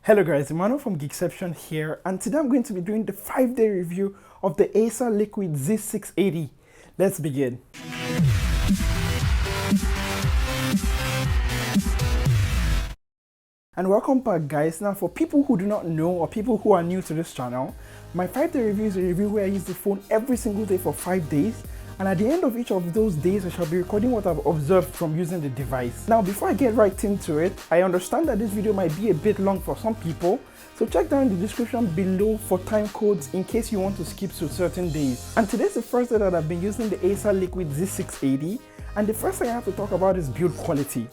Hello guys, Emmanuel from Geekception here, and today I'm going to be doing the 5-day review of the Acer Liquid Z680. Let's begin. And welcome back guys. Now for people who do not know or people who are new to this channel, my 5-day review is a review where I use the phone every single day for 5 days. And at the end of each of those days, I shall be recording what I've observed from using the device. Now, before I get right into it, I understand that this video might be a bit long for some people, so check down in the description below for time codes in case you want to skip to certain days. And today's the first day that I've been using the Acer Liquid Z680, and the first thing I have to talk about is build quality.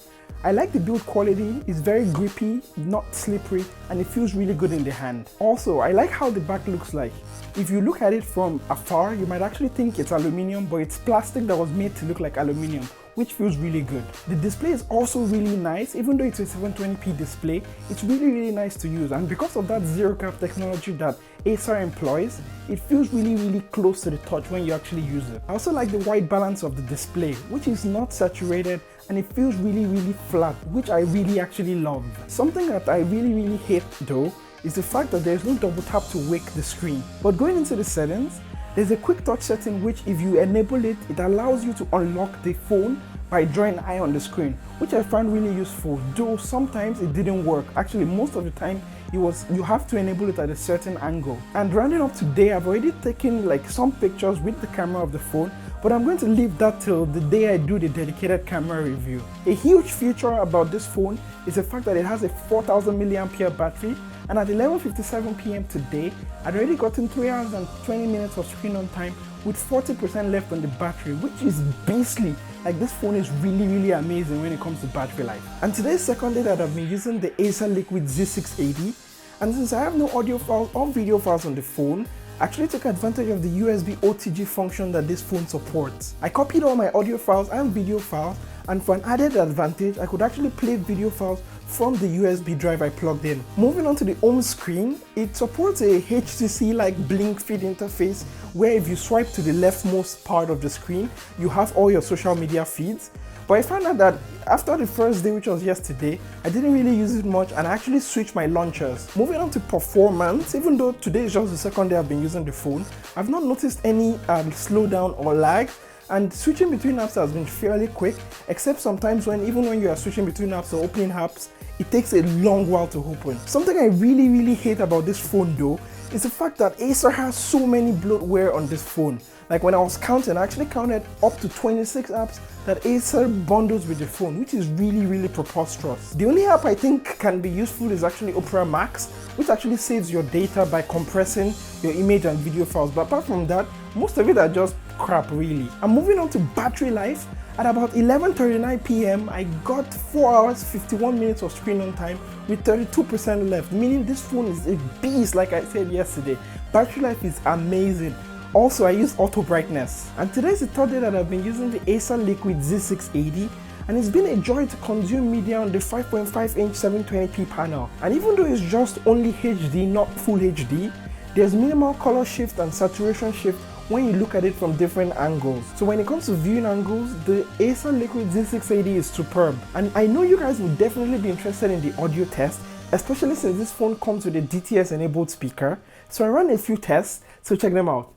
I like the build quality, it's very grippy, not slippery, and it feels really good in the hand. Also, I like how the back looks like. If you look at it from afar, you might actually think it's aluminum, but it's plastic that was made to look like aluminum, which feels really good. The display is also really nice. Even though it's a 720p display, it's really nice to use, and because of that zero cap technology that Acer employs, it feels really close to the touch when you actually use it. I also like the white balance of the display, which is not saturated, and it feels really flat, which I really actually love. Something that I really hate though is the fact that there's no double tap to wake the screen. But going into the settings, there's a quick touch setting which if you enable it, it allows you to unlock the phone by drawing an eye on the screen, which I found really useful, though sometimes it didn't work. Actually, most of the time you have to enable it at a certain angle. And rounding up today, I've already taken like some pictures with the camera of the phone, but I'm going to leave that till the day I do the dedicated camera review. A huge feature about this phone is the fact that it has a 4000 mAh battery, and at 11:57 p.m. today, I'd already gotten 3 hours and 20 minutes of screen on time with 40% left on the battery, which is beastly. Like, this phone is really amazing when it comes to battery life. And today's second day that I've been using the Acer Liquid Z680, and since I have no audio files or video files on the phone, I actually took advantage of the USB OTG function that this phone supports. I copied all my audio files and video files, and for an added advantage, I could actually play video files from the USB drive I plugged in. Moving on to the home screen, it supports a HTC-like blink feed interface where if you swipe to the leftmost part of the screen, you have all your social media feeds. But I found out that after the first day, which was yesterday, I didn't really use it much and I actually switched my launchers. Moving on to performance, even though today is just the second day I've been using the phone, I've not noticed any slowdown or lag. And switching between apps has been fairly quick, except sometimes even when you are switching between apps or opening apps, it takes a long while to open. Something I really hate about this phone though is the fact that Acer has so many bloatware on this phone. Like when I was counting, I actually counted up to 26 apps that Acer bundles with the phone, which is really preposterous. The only app I think can be useful is actually Opera Max, which actually saves your data by compressing your image and video files. But apart from that, most of it are just crap really. I'm moving on to battery life. At about 11:39 p.m, I got 4 hours 51 minutes of screen on time with 32% left, meaning this phone is a beast like I said yesterday. Battery life is amazing. Also, I use auto brightness. And today is the third day that I've been using the Acer Liquid Z680, and it's been a joy to consume media on the 5.5-inch 720p panel. And even though it's just only HD, not full HD, there's minimal color shift and saturation shift when you look at it from different angles. So when it comes to viewing angles, the Acer Liquid Z680 is superb. And I know you guys will definitely be interested in the audio test, especially since this phone comes with a DTS enabled speaker. So I ran a few tests, so check them out.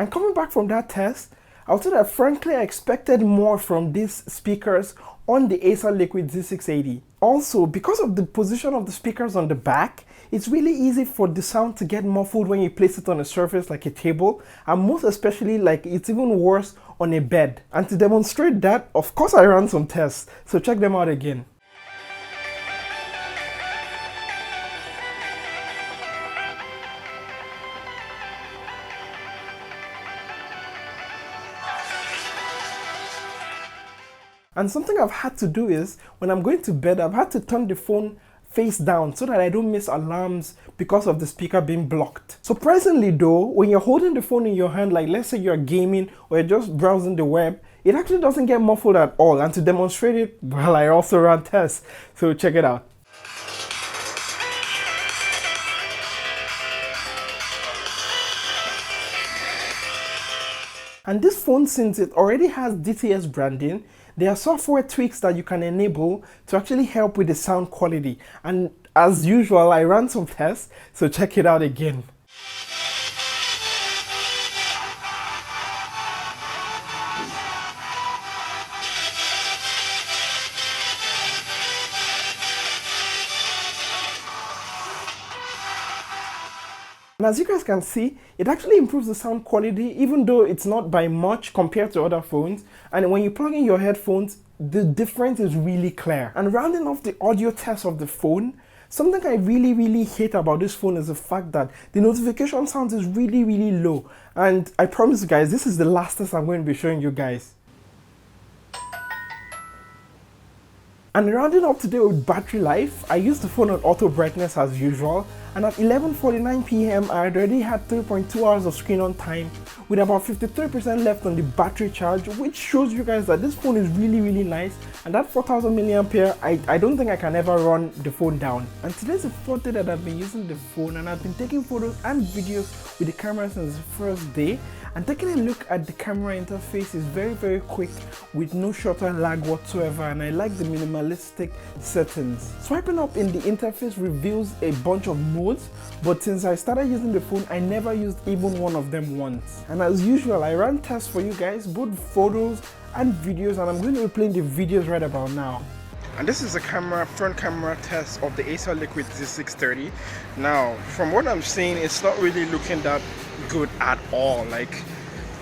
And coming back from that test, I would say that frankly I expected more from these speakers on the Acer Liquid Z680. Also, because of the position of the speakers on the back, it's really easy for the sound to get muffled when you place it on a surface like a table, and most especially like it's even worse on a bed. And to demonstrate that, of course I ran some tests, so check them out again. And something I've had to do is, when I'm going to bed, I've had to turn the phone face down so that I don't miss alarms because of the speaker being blocked. Surprisingly though, when you're holding the phone in your hand, like let's say you're gaming or you're just browsing the web, it actually doesn't get muffled at all. And to demonstrate it, well, I also ran tests. So check it out. And this phone, since it already has DTS branding, there are software tweaks that you can enable to actually help with the sound quality. And as usual, I ran some tests, so check it out again. And as you guys can see, it actually improves the sound quality, even though it's not by much compared to other phones. And when you plug in your headphones, the difference is really clear. And rounding off the audio test of the phone, something I really hate about this phone is the fact that the notification sound is really low. And I promise you guys, this is the last test I'm going to be showing you guys. And rounding up today with battery life, I used the phone on auto brightness as usual, and at 11:49 p.m. I already had 3.2 hours of screen on time with about 53% left on the battery charge, which shows you guys that this phone is really nice, and that 4000 milliampere, I don't think I can ever run the phone down. And today's the fourth day that I've been using the phone, and I've been taking photos and videos with the camera since the first day. And taking a look at the camera interface is very quick with no shutter lag whatsoever, and I like the minimalistic settings. Swiping up in the interface reveals a bunch of modes, but since I started using the phone, I never used even one of them once. And as usual, I ran tests for you guys, both photos and videos, and I'm going to be playing the videos right about now. And this is a front camera test of the Acer Liquid Z630. Now, from what I'm seeing, it's not really looking that good at all. Like,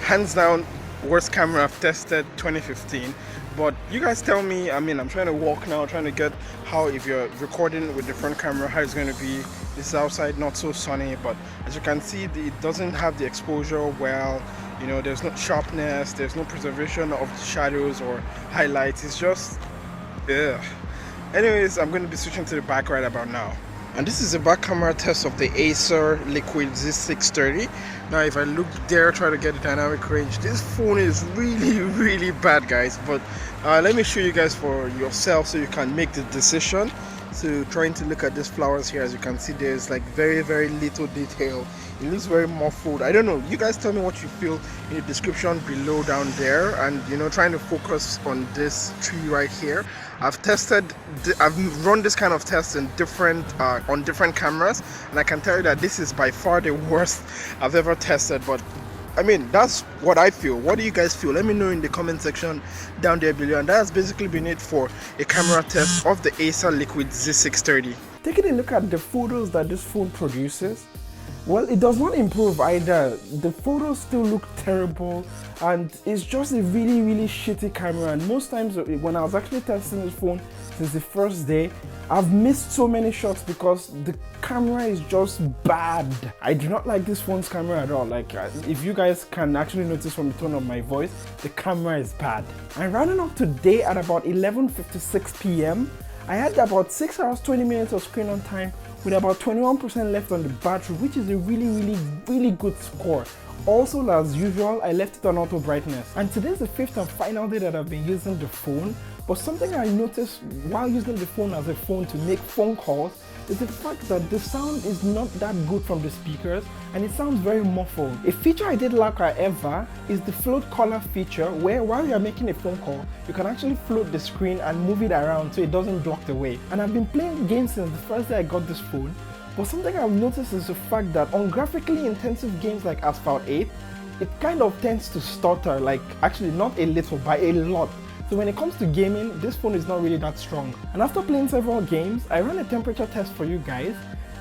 hands down, worst camera I've tested 2015. But you guys tell me, I mean, I'm trying to walk now, trying to get how, if you're recording with the front camera, how it's going to be. This is outside, not so sunny, but as you can see, it doesn't have the exposure well. You know, there's no sharpness, there's no preservation of the shadows or highlights. It's just, ugh. Anyways, I'm going to be switching to the back right about now. And this is the back camera test of the Acer Liquid Z630. Now if I look there, try to get the dynamic range, this phone is really bad, guys. But let me show you guys for yourself so you can make the decision. So trying to look at these flowers here, as you can see, there's like very little detail. It looks very muffled. I don't know, you guys tell me what you feel in the description below down there. And you know, trying to focus on this tree right here. I've run this kind of tests in on different cameras, and I can tell you that this is by far the worst I've ever tested. But I mean, that's what I feel. What do you guys feel? Let me know in the comment section down there below. And that has basically been it for a camera test of the Acer Liquid Z630. Taking a look at the photos that this phone produces, well, it does not improve either. The photos still look terrible, and it's just a really shitty camera. And most times when I was actually testing this phone since the first day, I've missed so many shots because the camera is just bad. I do not like this phone's camera at all. Like, if you guys can actually notice from the tone of my voice, the camera is bad. I'm rounding up today at about 11:56 p.m. I had about 6 hours 20 minutes of screen on time with about 21% left on the battery, which is a really good score. Also, as usual, I left it on auto brightness. And today's the fifth and final day that I've been using the phone. But something I noticed while using the phone as a phone to make phone calls is the fact that the sound is not that good from the speakers, and it sounds very muffled. A feature I did like, however, is the float color feature, where while you're making a phone call, you can actually float the screen and move it around so it doesn't block the way. And I've been playing games since the first day I got this phone, but something I've noticed is the fact that on graphically intensive games like Asphalt 8, it kind of tends to stutter, like actually not a little, by a lot. So when it comes to gaming, this phone is not really that strong. And after playing several games, I ran a temperature test for you guys,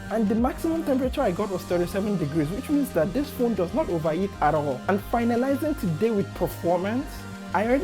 and the maximum temperature I got was 37 degrees, which means that this phone does not overheat at all. And finalizing today with performance, I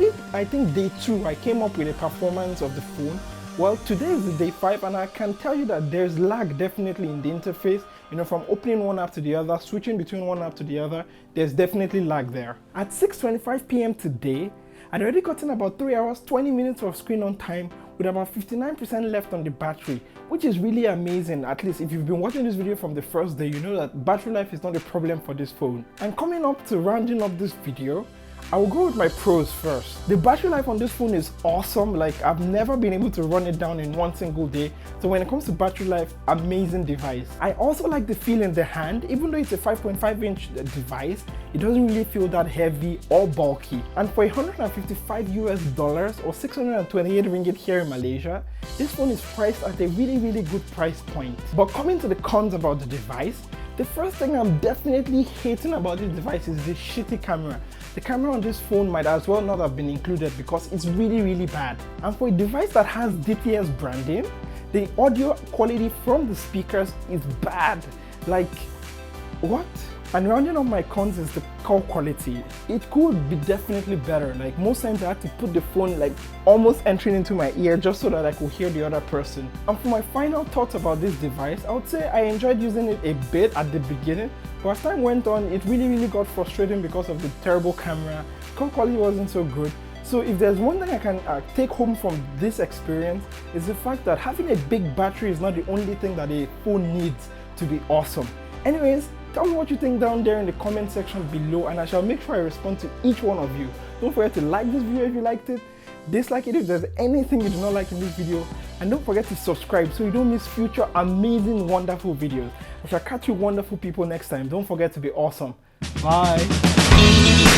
think day 2, I came up with a performance of the phone. Well, today is the day 5, and I can tell you that there's lag definitely in the interface. You know, from opening one app to the other, switching between one app to the other, there's definitely lag there. At 6:25 p.m. today, I'd already gotten about 3 hours, 20 minutes of screen on time with about 59% left on the battery, which is really amazing. At least if you've been watching this video from the first day, you know that battery life is not a problem for this phone. And coming up to rounding up this video, I will go with my pros first. The battery life on this phone is awesome. Like, I've never been able to run it down in one single day. So when it comes to battery life, amazing device. I also like the feel in the hand. Even though it's a 5.5-inch device, it doesn't really feel that heavy or bulky. And for $155 or 628 ringgit here in Malaysia, this phone is priced at a really good price point. But coming to the cons about the device, the first thing I'm definitely hating about this device is the shitty camera. The camera on this phone might as well not have been included because it's really bad. And for a device that has DTS branding, the audio quality from the speakers is bad. Like, what? And rounding up my cons is the call quality. It could be definitely better. Like, most times I had to put the phone like almost entering into my ear just so that I could hear the other person. And for my final thoughts about this device, I would say I enjoyed using it a bit at the beginning, but as time went on, it really got frustrating because of the terrible camera. Call quality wasn't so good. So if there's one thing I can take home from this experience, is the fact that having a big battery is not the only thing that a phone needs to be awesome. Anyways, tell me what you think down there in the comment section below, and I shall make sure I respond to each one of you. Don't forget to like this video if you liked it, dislike it if there's anything you do not like in this video, and don't forget to subscribe so you don't miss future amazing, wonderful videos. I shall catch you wonderful people next time. Don't forget to be awesome. Bye.